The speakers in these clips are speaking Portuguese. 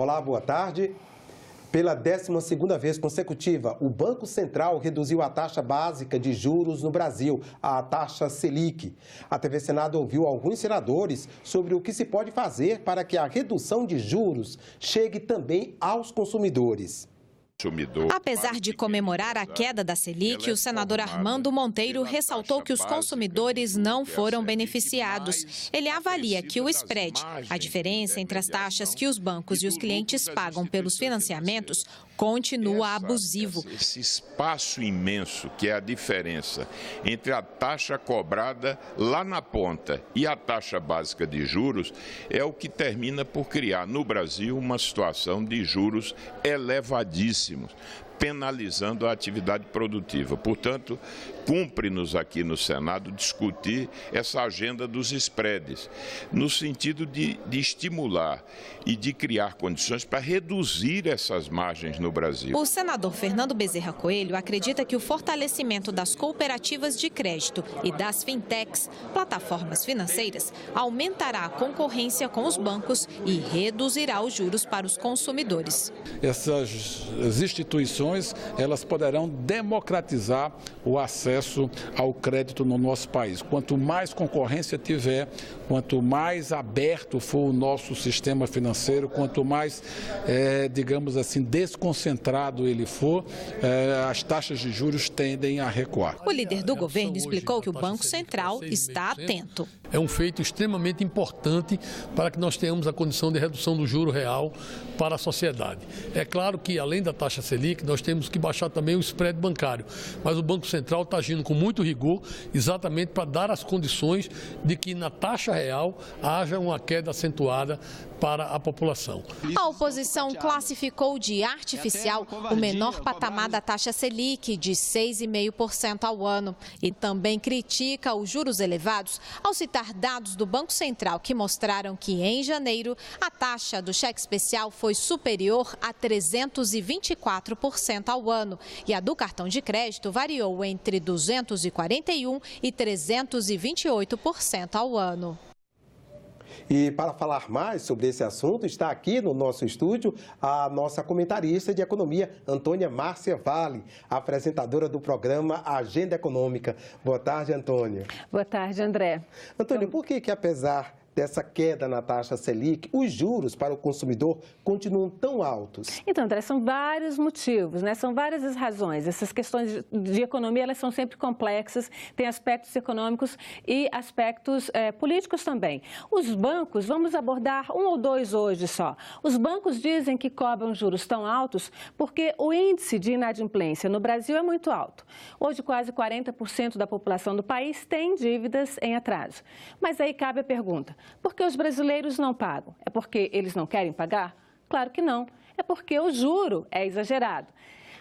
Olá, boa tarde. Pela 12ª vez consecutiva, o Banco Central reduziu a taxa básica de juros no Brasil, a taxa Selic. A TV Senado ouviu alguns senadores sobre o que se pode fazer para que a redução de juros chegue também aos consumidores. Apesar de comemorar a queda da Selic, o senador Armando Monteiro ressaltou que os consumidores não foram beneficiados. Ele avalia que o spread, a diferença entre as taxas que os bancos e os clientes pagam pelos financiamentos, continua abusivo. Esse espaço imenso que é a diferença entre a taxa cobrada lá na ponta e a taxa básica de juros é o que termina por criar no Brasil uma situação de juros elevadíssimos, penalizando a atividade produtiva. Portanto, cumpre-nos aqui no Senado discutir essa agenda dos spreads, no sentido de estimular e de criar condições para reduzir essas margens no Brasil. O senador Fernando Bezerra Coelho acredita que o fortalecimento das cooperativas de crédito e das fintechs, plataformas financeiras, aumentará a concorrência com os bancos e reduzirá os juros para os consumidores. Essas instituições, elas poderão democratizar o acesso ao crédito no nosso país. Quanto mais concorrência tiver, quanto mais aberto for o nosso sistema financeiro, quanto mais, digamos assim, desconcentrado ele for, as taxas de juros tendem a recuar. O líder do governo explicou que o Banco Central está atento. É um feito extremamente importante para que nós tenhamos a condição de redução do juro real para a sociedade. É claro que, além da taxa Selic, nós temos que baixar também o spread bancário, mas o Banco Central está agindo com muito rigor, exatamente para dar as condições de que na taxa real haja uma queda acentuada para a população. A oposição classificou de artificial o menor patamar da taxa Selic, de 6,5% ao ano, e também critica os juros elevados ao citar dados do Banco Central que mostraram que, em janeiro, a taxa do cheque especial foi superior a 324% ao ano e a do cartão de crédito variou entre 241% e 328% ao ano. E para falar mais sobre esse assunto, está aqui no nosso estúdio a nossa comentarista de economia, Antônia Márcia Vale, apresentadora do programa Agenda Econômica. Boa tarde, Antônia. Boa tarde, André. Antônia, por que apesar dessa queda na taxa Selic, os juros para o consumidor continuam tão altos? Então, André, são vários motivos, né? São várias as razões. Essas questões de economia, elas são sempre complexas, têm aspectos econômicos e aspectos políticos também. Os bancos, vamos abordar um ou dois hoje só. Os bancos dizem que cobram juros tão altos porque o índice de inadimplência no Brasil é muito alto. Hoje, quase 40% da população do país tem dívidas em atraso. Mas aí cabe a pergunta: por que os brasileiros não pagam? É porque eles não querem pagar? Claro que não. É porque o juro é exagerado.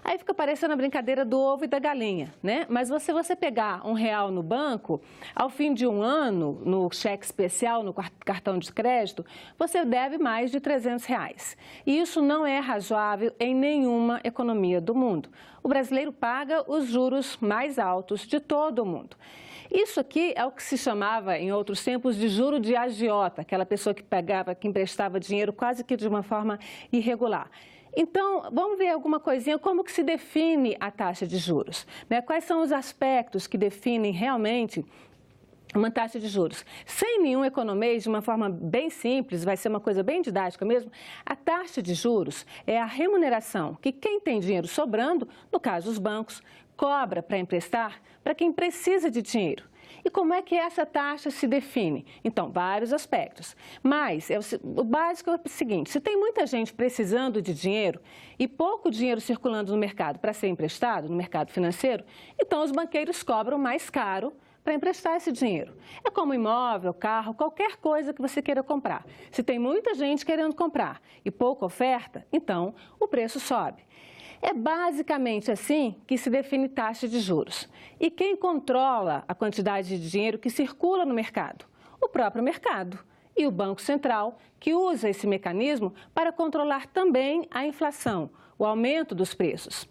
Aí fica parecendo a brincadeira do ovo e da galinha, né? Mas se você pegar R$1 no banco, ao fim de um ano, no cheque especial, no cartão de crédito, você deve mais de R$300. E isso não é razoável em nenhuma economia do mundo. O brasileiro paga os juros mais altos de todo o mundo. Isso aqui é o que se chamava, em outros tempos, de juro de agiota, aquela pessoa que emprestava dinheiro quase que de uma forma irregular. Então, vamos ver alguma coisinha, como que se define a taxa de juros, né? Quais são os aspectos que definem realmente uma taxa de juros? Sem nenhum economês, de uma forma bem simples, vai ser uma coisa bem didática mesmo, a taxa de juros é a remuneração que quem tem dinheiro sobrando, no caso os bancos, cobra para emprestar para quem precisa de dinheiro. E como é que essa taxa se define? Então, vários aspectos. Mas o básico é o seguinte: se tem muita gente precisando de dinheiro e pouco dinheiro circulando no mercado para ser emprestado, no mercado financeiro, então os banqueiros cobram mais caro para emprestar esse dinheiro. É como imóvel, carro, qualquer coisa que você queira comprar. Se tem muita gente querendo comprar e pouca oferta, então o preço sobe. É basicamente assim que se define taxa de juros. E quem controla a quantidade de dinheiro que circula no mercado? O próprio mercado. E o Banco Central, que usa esse mecanismo para controlar também a inflação, o aumento dos preços.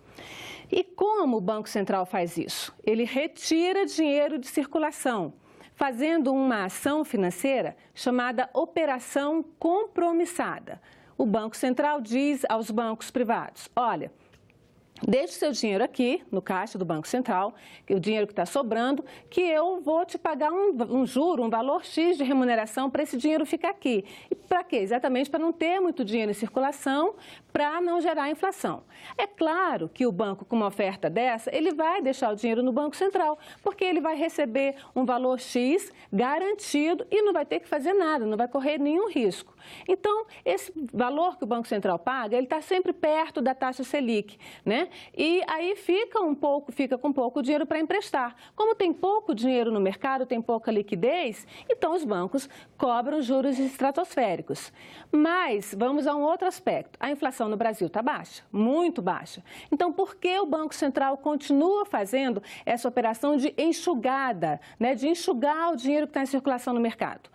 E como o Banco Central faz isso? Ele retira dinheiro de circulação, fazendo uma ação financeira chamada operação compromissada. o Banco Central diz aos bancos privados, olha, deixe seu dinheiro aqui no caixa do Banco Central, o dinheiro que está sobrando, que eu vou te pagar um juro, um valor X de remuneração para esse dinheiro ficar aqui. E para quê? Exatamente para não ter muito dinheiro em circulação, para não gerar inflação. É claro que o banco, com uma oferta dessa, ele vai deixar o dinheiro no Banco Central, porque ele vai receber um valor X garantido e não vai ter que fazer nada, não vai correr nenhum risco. Então, esse valor que o Banco Central paga, ele está sempre perto da taxa Selic, né? E aí fica com pouco dinheiro para emprestar. Como tem pouco dinheiro no mercado, tem pouca liquidez, então os bancos cobram juros estratosféricos. Mas vamos a um outro aspecto. A inflação no Brasil está baixa, muito baixa. Então, por que o Banco Central continua fazendo essa operação de enxugada, né? De enxugar o dinheiro que está em circulação no mercado?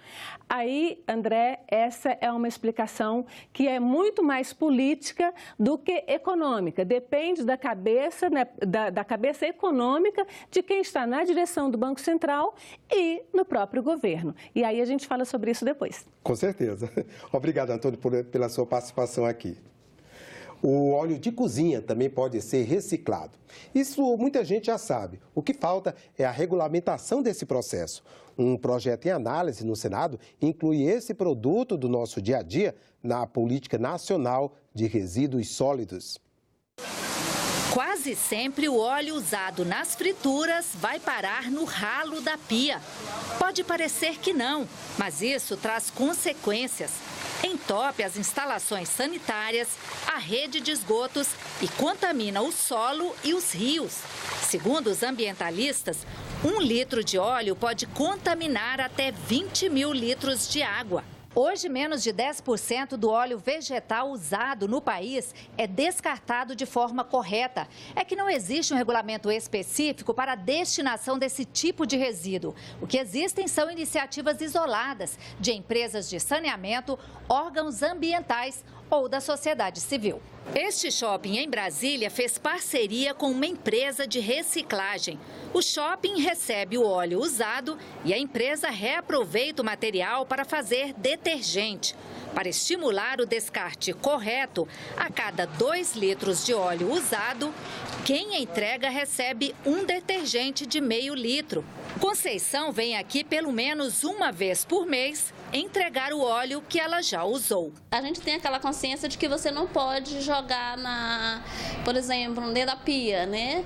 Aí, André, essa é uma explicação que é muito mais política do que econômica. Depende da cabeça, né, da cabeça econômica de quem está na direção do Banco Central e no próprio governo. E aí a gente fala sobre isso depois. Com certeza. Obrigado, Antônio, pela sua participação aqui. O óleo de cozinha também pode ser reciclado. Isso muita gente já sabe. O que falta é a regulamentação desse processo. Um projeto em análise no Senado inclui esse produto do nosso dia a dia na Política Nacional de Resíduos Sólidos. Quase sempre o óleo usado nas frituras vai parar no ralo da pia. Pode parecer que não, mas isso traz consequências. Entope as instalações sanitárias, a rede de esgotos e contamina o solo e os rios. Segundo os ambientalistas, 1 litro de óleo pode contaminar até 20 mil litros de água. Hoje, menos de 10% do óleo vegetal usado no país é descartado de forma correta. É que não existe um regulamento específico para a destinação desse tipo de resíduo. O que existem são iniciativas isoladas de empresas de saneamento, órgãos ambientais ou da sociedade civil. Este shopping em Brasília fez parceria com uma empresa de reciclagem. O shopping recebe o óleo usado e a empresa reaproveita o material para fazer detergente. Para estimular o descarte correto, a cada 2 litros de óleo usado, quem entrega recebe um detergente de meio litro. Conceição vem aqui pelo menos uma vez por mês entregar o óleo que ela já usou. A gente tem aquela consciência de que você não pode jogar por exemplo, dentro da pia, né?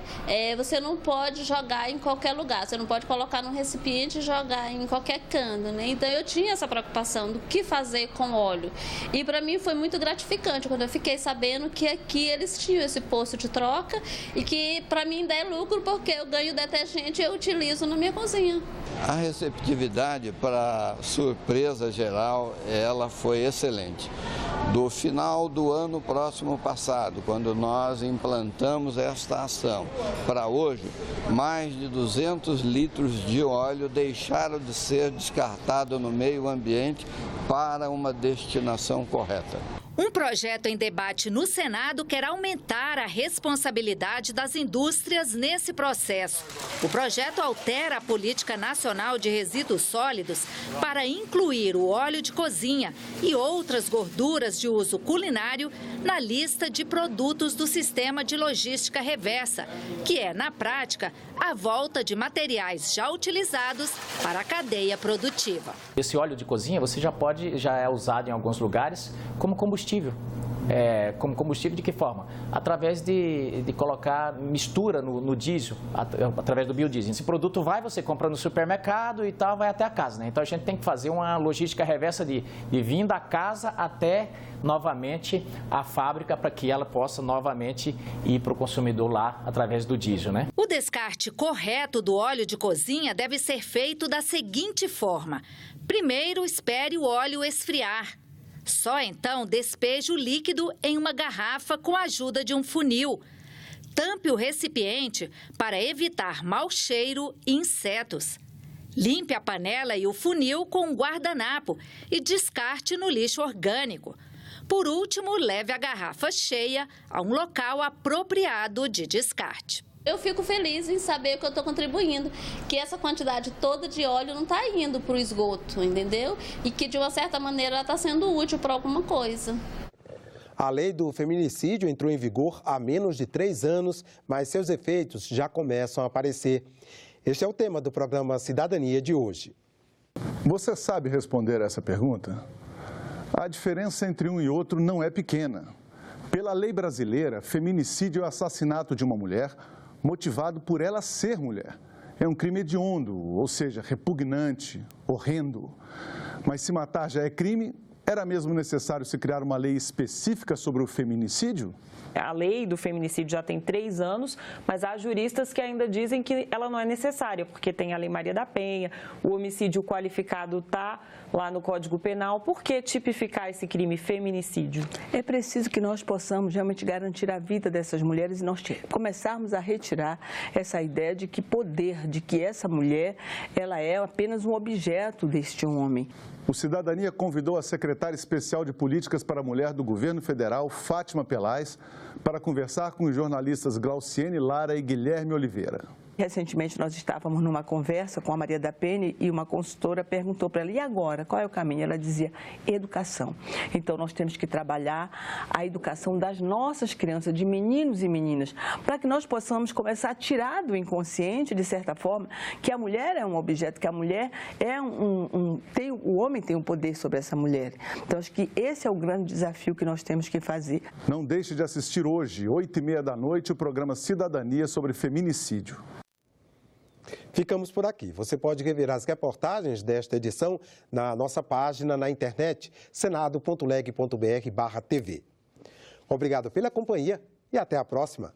Você não pode jogar em qualquer lugar, você não pode colocar num recipiente e jogar em qualquer canto, né? Então eu tinha essa preocupação do que fazer com óleo. E para mim foi muito gratificante quando eu fiquei sabendo que aqui eles tinham esse posto de troca e que para mim dá lucro porque eu ganho detergente e eu utilizo na minha cozinha. A receptividade, para surpresa geral, ela foi excelente. Do final do ano próximo passado, quando nós implantamos esta ação, para hoje, mais de 200 litros de óleo deixaram de ser descartados no meio ambiente para uma destinação correta. Um projeto em debate no Senado quer aumentar a responsabilidade das indústrias nesse processo. O projeto altera a Política Nacional de Resíduos Sólidos para incluir o óleo de cozinha e outras gorduras de uso culinário na lista de produtos do Sistema de Logística Reversa, que é, na prática, a volta de materiais já utilizados para a cadeia produtiva. Esse óleo de cozinha já é usado em alguns lugares como combustível. Como combustível de que forma? Através de colocar mistura no diesel, através do biodiesel. Esse produto você compra no supermercado e tal, vai até a casa, né? Então a gente tem que fazer uma logística reversa de vir da casa até novamente a fábrica para que ela possa novamente ir para o consumidor lá através do diesel, né? O descarte correto do óleo de cozinha deve ser feito da seguinte forma: primeiro, espere o óleo esfriar. Só então despeje o líquido em uma garrafa com a ajuda de um funil. Tampe o recipiente para evitar mau cheiro e insetos. Limpe a panela e o funil com um guardanapo e descarte no lixo orgânico. Por último, leve a garrafa cheia a um local apropriado de descarte. Eu fico feliz em saber que eu estou contribuindo, que essa quantidade toda de óleo não está indo para o esgoto, entendeu? E que, de uma certa maneira, ela está sendo útil para alguma coisa. A lei do feminicídio entrou em vigor há menos de 3 anos, mas seus efeitos já começam a aparecer. Este é o tema do programa Cidadania de hoje. Você sabe responder essa pergunta? A diferença entre um e outro não é pequena. Pela lei brasileira, feminicídio é o assassinato de uma mulher motivado por ela ser mulher. É um crime hediondo, ou seja, repugnante, horrendo. Mas se matar já é crime, era mesmo necessário se criar uma lei específica sobre o feminicídio? A lei do feminicídio já tem 3 anos, mas há juristas que ainda dizem que ela não é necessária, porque tem a Lei Maria da Penha, o homicídio qualificado está lá no Código Penal. Por que tipificar esse crime feminicídio? É preciso que nós possamos realmente garantir a vida dessas mulheres e nós começarmos a retirar essa ideia de que poder, de que essa mulher, ela é apenas um objeto deste homem. O Cidadania convidou a secretária especial de Políticas para a Mulher do Governo Federal, Fátima Pelaz, para conversar com os jornalistas Glauciene Lara e Guilherme Oliveira. Recentemente nós estávamos numa conversa com a Maria da Penha e uma consultora perguntou para ela, e agora, qual é o caminho? Ela dizia, educação. Então nós temos que trabalhar a educação das nossas crianças, de meninos e meninas, para que nós possamos começar a tirar do inconsciente, de certa forma, que a mulher é um objeto, que a mulher é o homem tem um poder sobre essa mulher. Então acho que esse é o grande desafio que nós temos que fazer. Não deixe de assistir hoje, 8h30 da noite, o programa Cidadania sobre feminicídio. Ficamos por aqui. Você pode rever as reportagens desta edição na nossa página na internet, senado.leg.br/tv. Obrigado pela companhia e até a próxima.